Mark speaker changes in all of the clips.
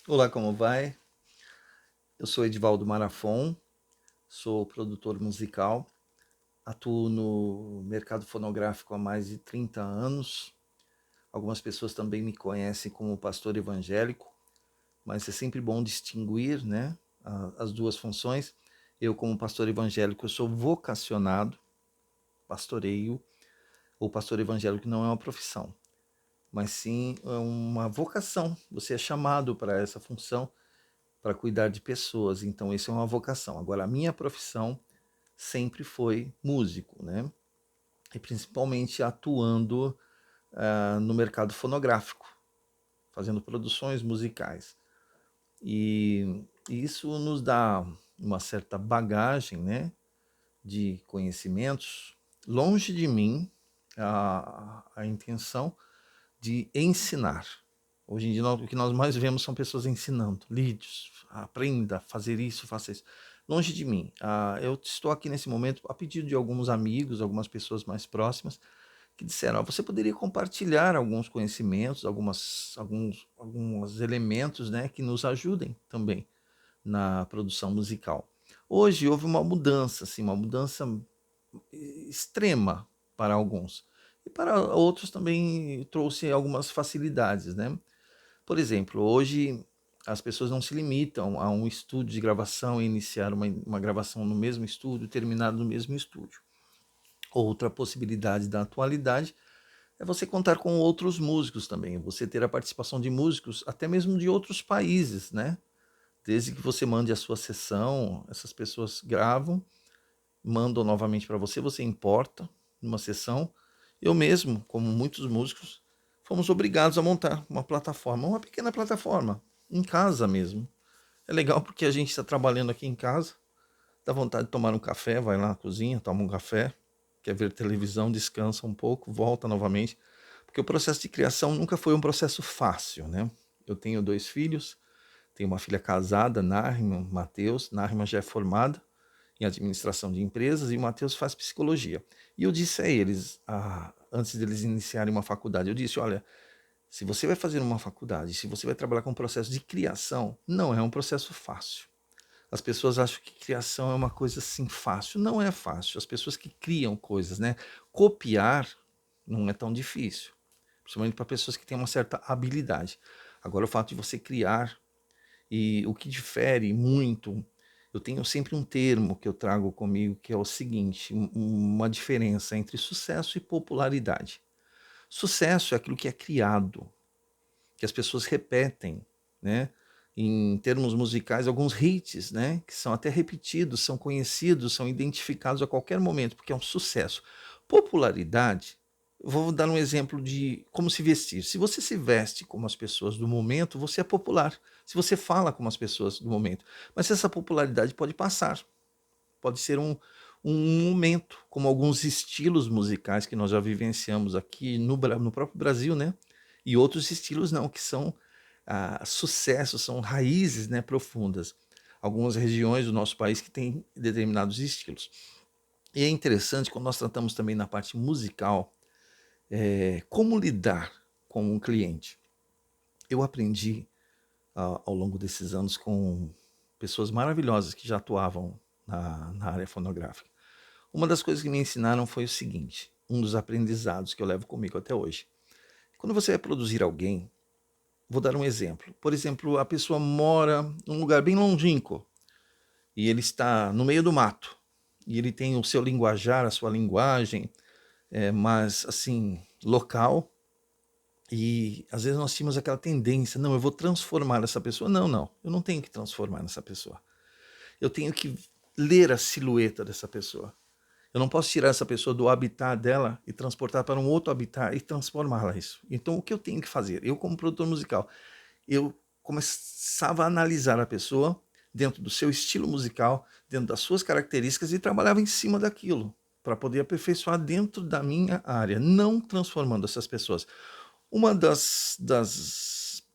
Speaker 1: Olá, como vai? Eu sou Edivaldo Marafon, sou produtor musical, atuo no mercado fonográfico há mais de 30 anos. Algumas pessoas também me conhecem como pastor evangélico, mas é sempre bom distinguir, né, as duas funções. Eu, como pastor evangélico, eu sou vocacionado, pastoreio. O pastor evangélico não é uma profissão, mas sim é uma vocação. Você é chamado para essa função, para cuidar de pessoas. Então, isso é uma vocação. Agora, a minha profissão sempre foi músico, né? E principalmente atuando no mercado fonográfico, fazendo produções musicais. E isso nos dá uma certa bagagem, né, de conhecimentos. Longe de mim a intenção de ensinar. Hoje em dia, o que nós mais vemos são pessoas ensinando, vídeos, aprenda a fazer isso, faça isso. Longe de mim. Eu estou aqui nesse momento a pedido de alguns amigos, algumas pessoas mais próximas, que disseram: você poderia compartilhar alguns conhecimentos, alguns elementos, né, que nos ajudem também na produção musical. Hoje houve uma mudança, assim, uma mudança extrema para alguns. E para outros também trouxe algumas facilidades, né? Por exemplo, hoje as pessoas não se limitam a um estúdio de gravação e iniciar uma gravação no mesmo estúdio, terminar no mesmo estúdio. Outra possibilidade da atualidade é você contar com outros músicos também, você ter a participação de músicos até mesmo de outros países, né? Desde que você mande a sua sessão, essas pessoas gravam, mandam novamente para você, você importa numa sessão. Eu mesmo, como muitos músicos, fomos obrigados a montar uma plataforma, uma pequena plataforma, em casa mesmo. É legal porque a gente está trabalhando aqui em casa, dá vontade de tomar um café, vai lá na cozinha, toma um café, quer ver televisão, descansa um pouco, volta novamente. Porque o processo de criação nunca foi um processo fácil, né? Eu tenho dois filhos, tenho uma filha casada, Narima, Matheus. Narima já é formada em administração de empresas e o Matheus faz psicologia. E eu disse a eles, antes deles iniciarem uma faculdade, eu disse: olha, se você vai fazer uma faculdade, se você vai trabalhar com um processo de criação, não é um processo fácil. As pessoas acham que criação é uma coisa assim fácil. Não é fácil. As pessoas que criam coisas, né? Copiar não é tão difícil, principalmente para pessoas que têm uma certa habilidade. Agora, o fato de você criar, e o que difere muito, eu tenho sempre um termo que eu trago comigo, que é o seguinte: uma diferença entre sucesso e popularidade. Sucesso é aquilo que é criado, que as pessoas repetem, né? Em termos musicais, alguns hits, né? Que são até repetidos, são conhecidos, são identificados a qualquer momento, porque é um sucesso. Popularidade, vou dar um exemplo de como se vestir. Se você se veste como as pessoas do momento, você é popular. Se você fala como as pessoas do momento. Mas essa popularidade pode passar, pode ser um momento, como alguns estilos musicais que nós já vivenciamos aqui no próprio Brasil, né? E outros estilos não, que são sucessos, são raízes, né, profundas. Algumas regiões do nosso país que têm determinados estilos. E é interessante quando nós tratamos também na parte musical, como lidar com um cliente. Eu aprendi ao longo desses anos com pessoas maravilhosas que já atuavam na área fonográfica. Uma das coisas que me ensinaram foi o seguinte, um dos aprendizados que eu levo comigo até hoje. Quando você vai produzir alguém, vou dar um exemplo. Por exemplo, a pessoa mora num lugar bem longínquo e ele está no meio do mato. E ele tem o seu linguajar, a sua linguagem, mas assim, local. E às vezes nós tínhamos aquela tendência: não, eu vou transformar essa pessoa. Não, não, eu não tenho que transformar essa pessoa. Eu tenho que ler a silhueta dessa pessoa. Eu não posso tirar essa pessoa do habitat dela e transportar para um outro habitat e transformá-la isso. Então, o que eu tenho que fazer? Eu, como produtor musical, eu começava a analisar a pessoa dentro do seu estilo musical, dentro das suas características e trabalhava em cima daquilo para poder aperfeiçoar dentro da minha área, não transformando essas pessoas. Uma das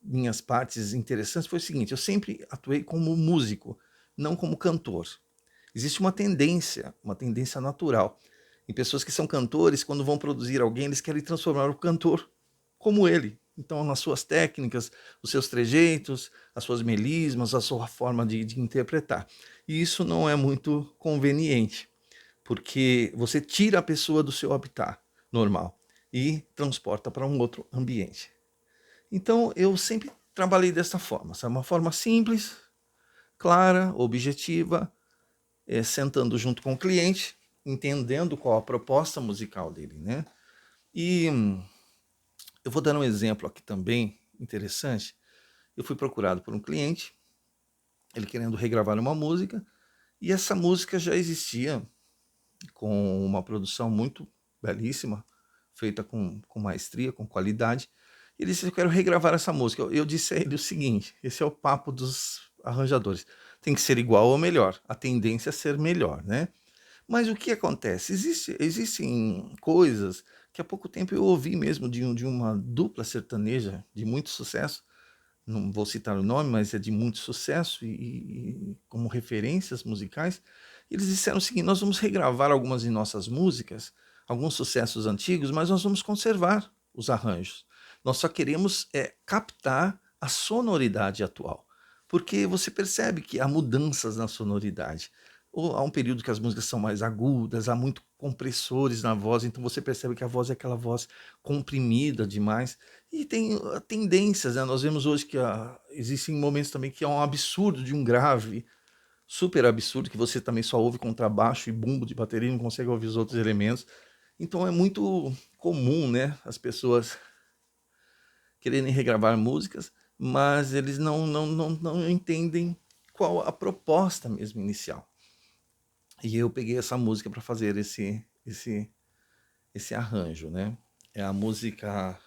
Speaker 1: minhas partes interessantes foi o seguinte: eu sempre atuei como músico, não como cantor. Existe uma tendência natural. Em pessoas que são cantores, quando vão produzir alguém, eles querem transformar o cantor como ele. Então, nas suas técnicas, os seus trejeitos, as suas melismas, a sua forma de interpretar. E isso não é muito conveniente, porque você tira a pessoa do seu habitat normal e transporta para um outro ambiente. Então, eu sempre trabalhei dessa forma, sabe? Uma forma simples, clara, objetiva, sentando junto com o cliente, entendendo qual a proposta musical dele, né? E eu vou dar um exemplo aqui também interessante. Eu fui procurado por um cliente, ele querendo regravar uma música, e essa música já existia com uma produção muito belíssima, feita com maestria, com qualidade. Ele disse: eu quero regravar essa música. Eu disse a ele o seguinte: esse é o papo dos arranjadores. Tem que ser igual ou melhor. A tendência é ser melhor, né? Mas o que acontece? Existem coisas que há pouco tempo eu ouvi mesmo de uma dupla sertaneja de muito sucesso. Não vou citar o nome, mas é de muito sucesso e como referências musicais. Eles disseram o seguinte: nós vamos regravar algumas de nossas músicas, alguns sucessos antigos, mas nós vamos conservar os arranjos. Nós só queremos captar a sonoridade atual, porque você percebe que há mudanças na sonoridade. Ou há um período que as músicas são mais agudas, há muito compressores na voz, então você percebe que a voz é aquela voz comprimida demais. E tem tendências, né? Nós vemos hoje que existem momentos também que é um absurdo de um grave, super absurdo, que você também só ouve contrabaixo e bumbo de bateria e não consegue ouvir os outros elementos. Então é muito comum, né, as pessoas quererem regravar músicas, mas eles não entendem qual a proposta mesmo inicial. E eu peguei essa música para fazer esse arranjo, né? É a música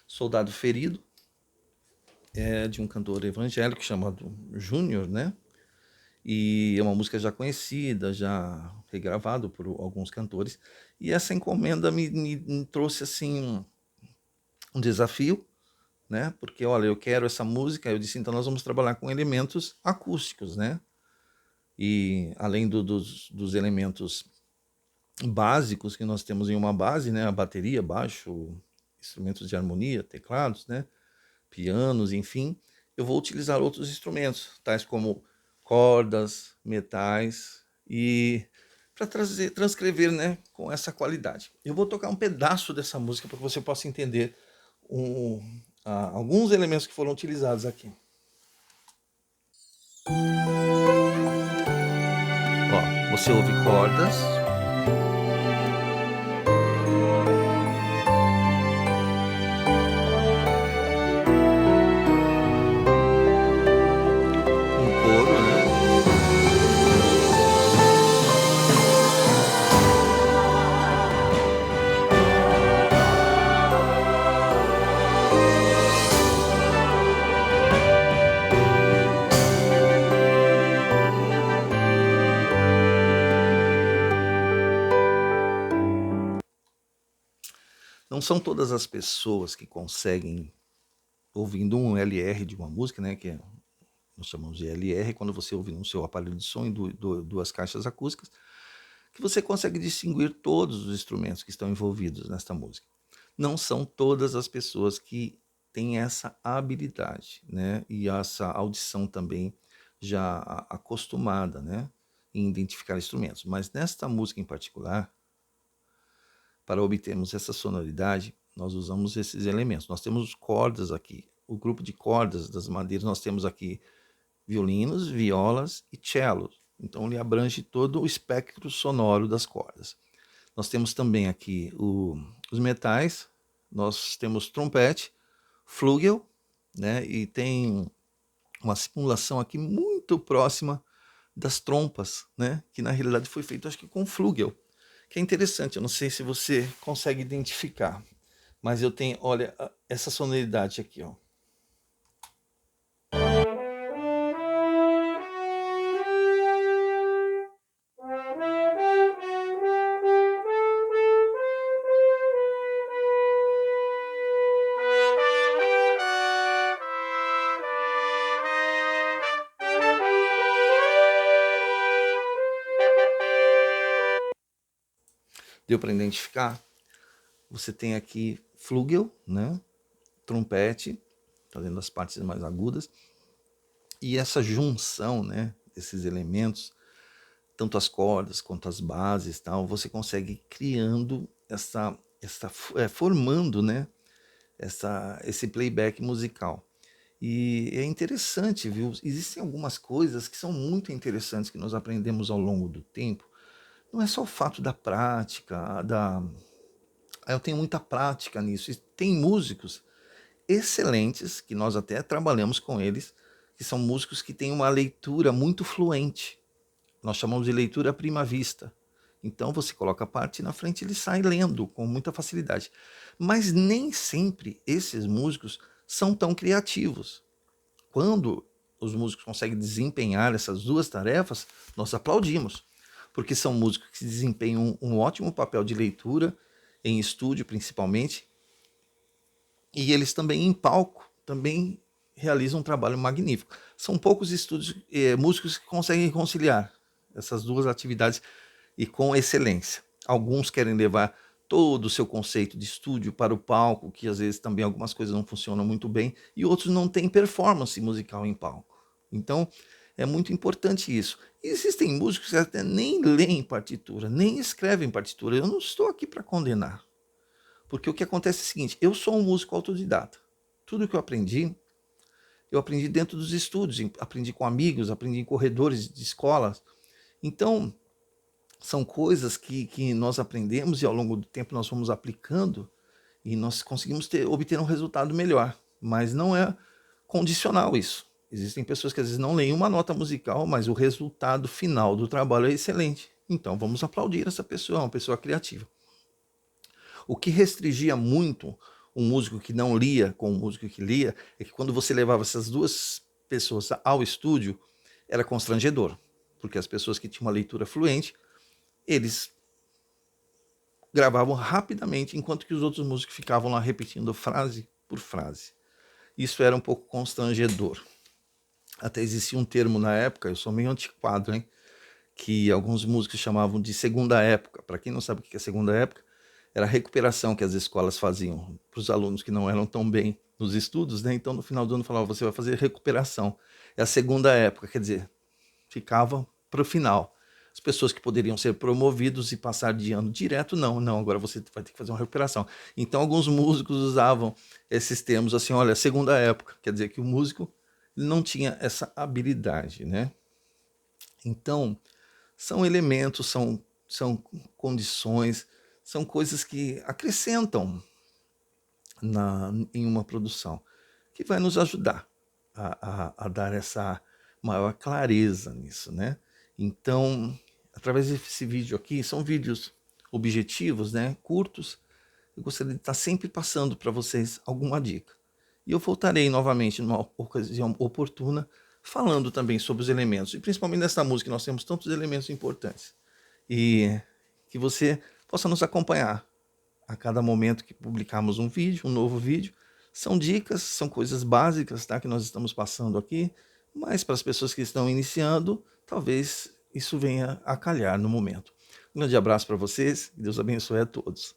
Speaker 1: Soldado Ferido, é de um cantor evangélico chamado Júnior, né? E é uma música já conhecida, já regravado por alguns cantores. E essa encomenda me trouxe assim um desafio, né? Porque olha, eu quero essa música. Eu disse, então nós vamos trabalhar com elementos acústicos, né? E além dos elementos básicos que nós temos em uma base, né? A bateria, baixo, instrumentos de harmonia, teclados, né? Pianos, enfim, eu vou utilizar outros instrumentos, tais como cordas, metais, e para transcrever, né, com essa qualidade. Eu vou tocar um pedaço dessa música para que você possa entender alguns elementos que foram utilizados aqui. Ó, você ouve cordas, um coro, né? Não são todas as pessoas que conseguem, ouvindo um LR de uma música, né, que nós chamamos de LR, quando você ouve no seu aparelho de som duas caixas acústicas, que você consegue distinguir todos os instrumentos que estão envolvidos nesta música. Não são todas as pessoas que têm essa habilidade, né, e essa audição também já acostumada, né, em identificar instrumentos. Mas nesta música em particular, para obtermos essa sonoridade, nós usamos esses elementos. Nós temos cordas aqui. O grupo de cordas das madeiras, nós temos aqui violinos, violas e cellos. Então ele abrange todo o espectro sonoro das cordas. Nós temos também aqui os metais, nós temos trompete, flugel, né? E tem uma simulação aqui muito próxima das trompas, né? Que na realidade foi feito, acho que com flugel, que é interessante. Eu não sei se você consegue identificar, mas eu tenho, olha, essa sonoridade aqui, ó. Deu para identificar? Você tem aqui flugel, né? Trompete, fazendo as partes mais agudas, e essa junção, né, desses elementos, tanto as cordas quanto as bases, tal, você consegue criando formando, né, esse playback musical. E é interessante, viu? Existem algumas coisas que são muito interessantes que nós aprendemos ao longo do tempo. Não é só o fato da prática, eu tenho muita prática nisso. E tem músicos excelentes, que nós até trabalhamos com eles, que são músicos que têm uma leitura muito fluente. Nós chamamos de leitura à prima vista. Então você coloca a parte na frente e ele sai lendo com muita facilidade. Mas nem sempre esses músicos são tão criativos. Quando os músicos conseguem desempenhar essas duas tarefas, nós aplaudimos, porque são músicos que desempenham um ótimo papel de leitura, em estúdio principalmente, e eles também em palco também realizam um trabalho magnífico. São poucos músicos que conseguem conciliar essas duas atividades e com excelência. Alguns querem levar todo o seu conceito de estúdio para o palco, que às vezes também algumas coisas não funcionam muito bem, e outros não têm performance musical em palco. Então, é muito importante isso. E existem músicos que até nem leem partitura, nem escrevem partitura. Eu não estou aqui para condenar. Porque o que acontece é o seguinte, eu sou um músico autodidata. Tudo que eu aprendi dentro dos estúdios, aprendi com amigos, aprendi em corredores de escolas. Então, são coisas que nós aprendemos e ao longo do tempo nós fomos aplicando e nós conseguimos obter um resultado melhor. Mas não é condicional isso. Existem pessoas que às vezes não leem uma nota musical, mas o resultado final do trabalho é excelente. Então vamos aplaudir essa pessoa, uma pessoa criativa. O que restringia muito um músico que não lia com um músico que lia é que quando você levava essas duas pessoas ao estúdio, era constrangedor. Porque as pessoas que tinham uma leitura fluente, eles gravavam rapidamente, enquanto que os outros músicos ficavam lá repetindo frase por frase. Isso era um pouco constrangedor. Até existia um termo na época, eu sou meio antiquado, hein? Que alguns músicos chamavam de segunda época. Para quem não sabe o que é segunda época, era a recuperação que as escolas faziam para os alunos que não eram tão bem nos estudos, né? Então no final do ano falavam, você vai fazer recuperação. É a segunda época, quer dizer, ficava para o final. As pessoas que poderiam ser promovidos e passar de ano direto, não, agora você vai ter que fazer uma recuperação. Então alguns músicos usavam esses termos assim, olha, segunda época, quer dizer que o músico não tinha essa habilidade, né? Então, são elementos, são condições, são coisas que acrescentam em uma produção, que vai nos ajudar a dar essa maior clareza nisso, né? Então, através desse vídeo aqui, são vídeos objetivos, né, curtos, eu gostaria de estar sempre passando para vocês alguma dica. E eu voltarei novamente numa ocasião oportuna, falando também sobre os elementos, e principalmente nessa música nós temos tantos elementos importantes. E que você possa nos acompanhar a cada momento que publicarmos um vídeo, um novo vídeo. São dicas, são coisas básicas, tá, que nós estamos passando aqui, mas para as pessoas que estão iniciando, talvez isso venha a calhar no momento. Um grande abraço para vocês, Deus abençoe a todos.